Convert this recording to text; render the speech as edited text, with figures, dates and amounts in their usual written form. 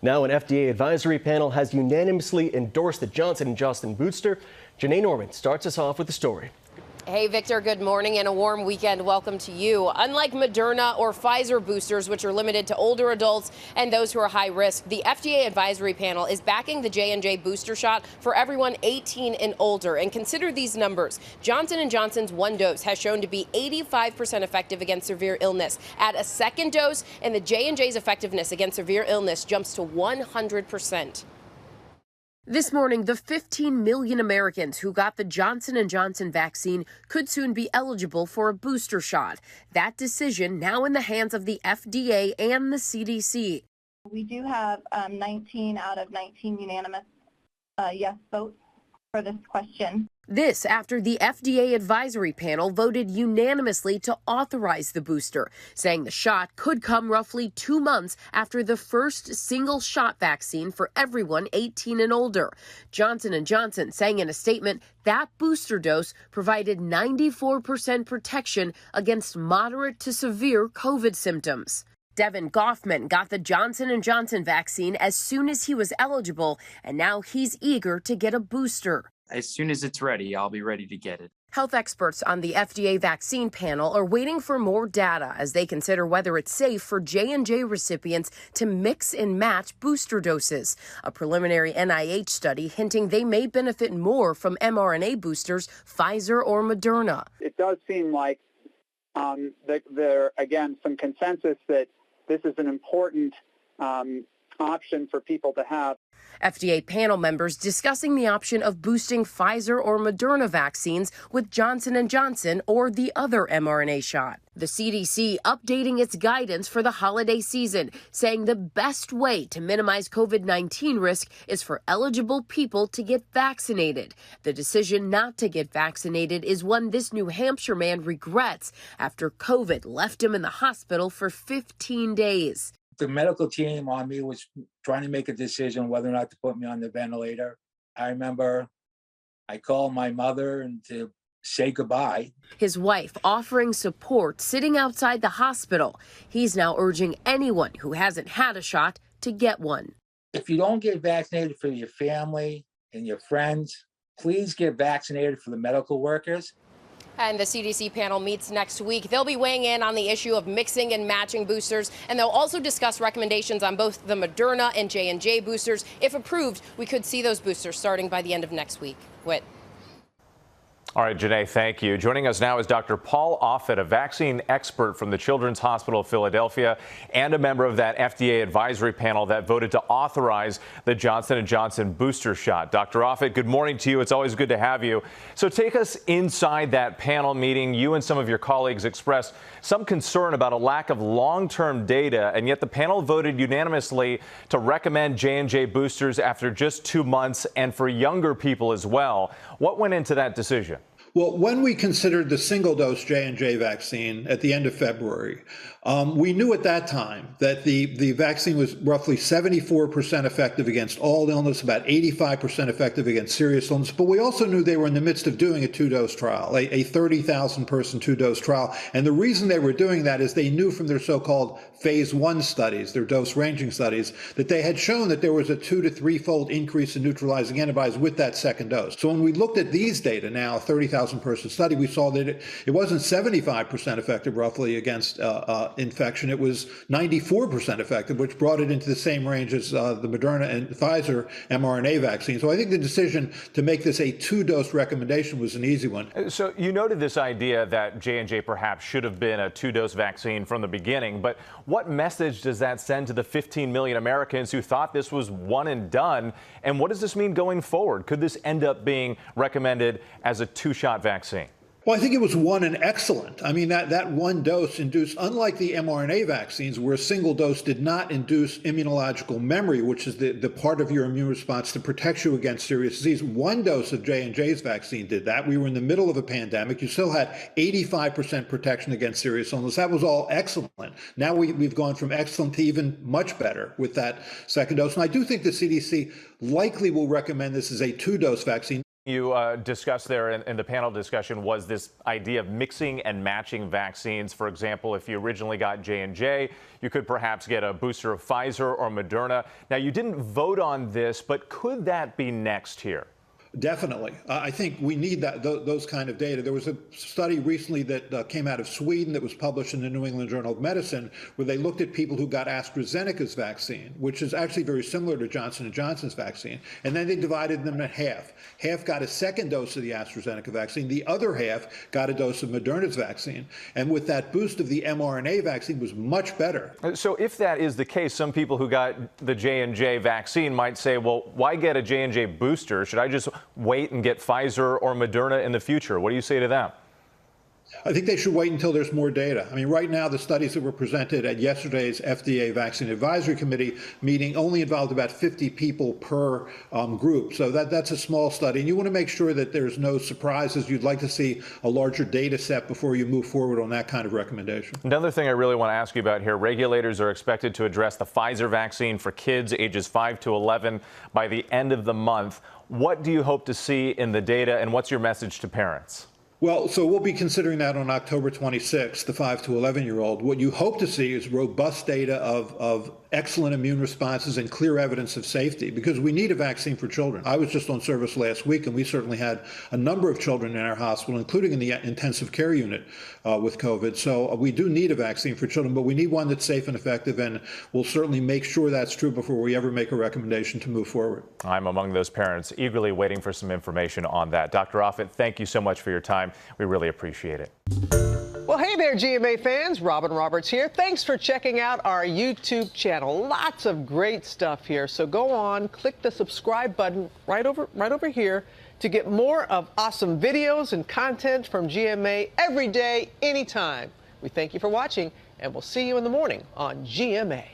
Now an FDA advisory panel has unanimously endorsed the Johnson & Johnson booster. Janae Norman starts us off with the story. Hey, Victor, good morning and a warm weekend. Welcome to you. Unlike Moderna or Pfizer boosters, which are limited to older adults and those who are high risk, the FDA advisory panel is backing the J&J booster shot for everyone 18 and older. And consider these numbers. Johnson & Johnson's one dose has shown to be 85% effective against severe illness. Add a second dose, and the J&J's effectiveness against severe illness jumps to 100%. This morning, the 15 million Americans who got the Johnson & Johnson vaccine could soon be eligible for a booster shot. That decision now in the hands of the FDA and the CDC. We do have 19 out of 19 unanimous yes votes for this question. This after the FDA advisory panel voted unanimously to authorize the booster, saying the shot could come roughly 2 months after the first single shot vaccine for everyone 18 and older. Johnson & Johnson saying in a statement that booster dose provided 94% protection against moderate to severe COVID symptoms. Devin Goffman got the Johnson & Johnson vaccine as soon as he was eligible, and now he's eager to get a booster. As soon as it's ready, I'll be ready to get it. Health experts on the FDA vaccine panel are waiting for more data as they consider whether it's safe for J&J recipients to mix and match booster doses. A preliminary NIH study hinting they may benefit more from mRNA boosters, Pfizer or Moderna. It does seem like there, again, some consensus that this is an important option for people to have. FDA panel members discussing the option of boosting Pfizer or Moderna vaccines with Johnson & Johnson or the other mRNA shot. The CDC updating its guidance for the holiday season, saying the best way to minimize COVID-19 risk is for eligible people to get vaccinated. The decision not to get vaccinated is one this New Hampshire man regrets after COVID left him in the hospital for 15 days. The medical team on me was trying to make a decision whether or not to put me on the ventilator. I remember I called my mother and to say goodbye. His wife offering support sitting outside the hospital. He's now urging anyone who hasn't had a shot to get one. If you don't get vaccinated for your family and your friends, please get vaccinated for the medical workers. And the CDC panel meets next week. They'll be weighing in on the issue of mixing and matching boosters, and they'll also discuss recommendations on both the Moderna and J&J boosters. If approved, we could see those boosters starting by the end of next week. Whit. All right, Janae, thank you. Joining us now is Dr. Paul Offit, a vaccine expert from the Children's Hospital of Philadelphia and a member of that FDA advisory panel that voted to authorize the Johnson & Johnson booster shot. Dr. Offit, good morning to you. It's always good to have you. So take us inside that panel meeting. You and some of your colleagues expressed some concern about a lack of long-term data, and yet the panel voted unanimously to recommend J&J boosters after just 2 months and for younger people as well. What went into that decision? Well, when we considered the single-dose J&J vaccine at the end of February, we knew at that time that the vaccine was roughly 74% effective against all illness, about 85% effective against serious illness. But we also knew they were in the midst of doing a two-dose trial, a 30,000-person two-dose trial. And the reason they were doing that is they knew from their so-called phase 1 studies, their dose-ranging studies, that they had shown that there was a 2 to 3-fold increase in neutralizing antibodies with that second dose. So when we looked at these data now, a 30,000-person study, we saw that it wasn't 75% effective roughly against infection. It was 94% effective, which brought it into the same range as the Moderna and Pfizer mRNA vaccine. So I think the decision to make this a two-dose recommendation was an easy one. So you noted this idea that J&J perhaps should have been a two-dose vaccine from the beginning, but what message does that send to the 15 million Americans who thought this was one and done? And what does this mean going forward? Could this end up being recommended as a two-shot vaccine? Well, I think it was one and excellent. I mean, that one dose induced, unlike the mRNA vaccines, where a single dose did not induce immunological memory, which is the part of your immune response that protects you against serious disease. One dose of J&J's vaccine did that. We were in the middle of a pandemic. You still had 85% protection against serious illness. That was all excellent. Now we've gone from excellent to even much better with that second dose. And I do think the CDC likely will recommend this as a two-dose vaccine. You discussed there in the panel discussion was this idea of mixing and matching vaccines. For example, if you originally got J&J, you could perhaps get a booster of Pfizer or Moderna. Now, you didn't vote on this, but could that be next here? Definitely. I think we need those kind of data. There was a study recently that came out of Sweden that was published in the New England Journal of Medicine, where they looked at people who got AstraZeneca's vaccine, which is actually very similar to Johnson & Johnson's vaccine, and then they divided them in half. Half got a second dose of the AstraZeneca vaccine. The other half got a dose of Moderna's vaccine. And with that boost of the mRNA vaccine was much better. So if that is the case, some people who got the J&J vaccine might say, well, why get a J&J booster? Should I just wait and get Pfizer or Moderna in the future? What do you say to that? I think they should wait until there's more data. I mean, right now, the studies that were presented at yesterday's FDA Vaccine Advisory Committee meeting only involved about 50 people per group. So that's a small study. And you want to make sure that there's no surprises. You'd like to see a larger data set before you move forward on that kind of recommendation. Another thing I really want to ask you about here, regulators are expected to address the Pfizer vaccine for kids ages 5 to 11 by the end of the month. What do you hope to see in the data, and what's your message to parents? Well, so we'll be considering that on October 26th, the 5 to 11-year-old. What you hope to see is robust data of excellent immune responses and clear evidence of safety, because we need a vaccine for children. I was just on service last week, and we certainly had a number of children in our hospital, including in the intensive care unit with COVID. So we do need a vaccine for children, but we need one that's safe and effective, and we'll certainly make sure that's true before we ever make a recommendation to move forward. I'm among those parents eagerly waiting for some information on that. Dr. Offit, thank you so much for your time. We really appreciate it. Well, hey there, GMA fans. Robin Roberts here. Thanks for checking out our YouTube channel. Lots of great stuff here. So go on, click the subscribe button right over here to get more of awesome videos and content from GMA every day, anytime. We thank you for watching, and we'll see you in the morning on GMA.